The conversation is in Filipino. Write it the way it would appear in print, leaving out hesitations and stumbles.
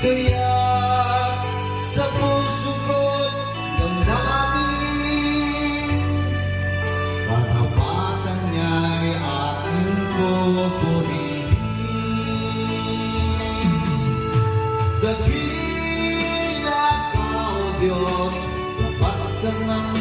Kaya sa puso ko't damdamin, katapatan niya'y aking pupurihin. Dakila ka, O Diyos, dapat kang ang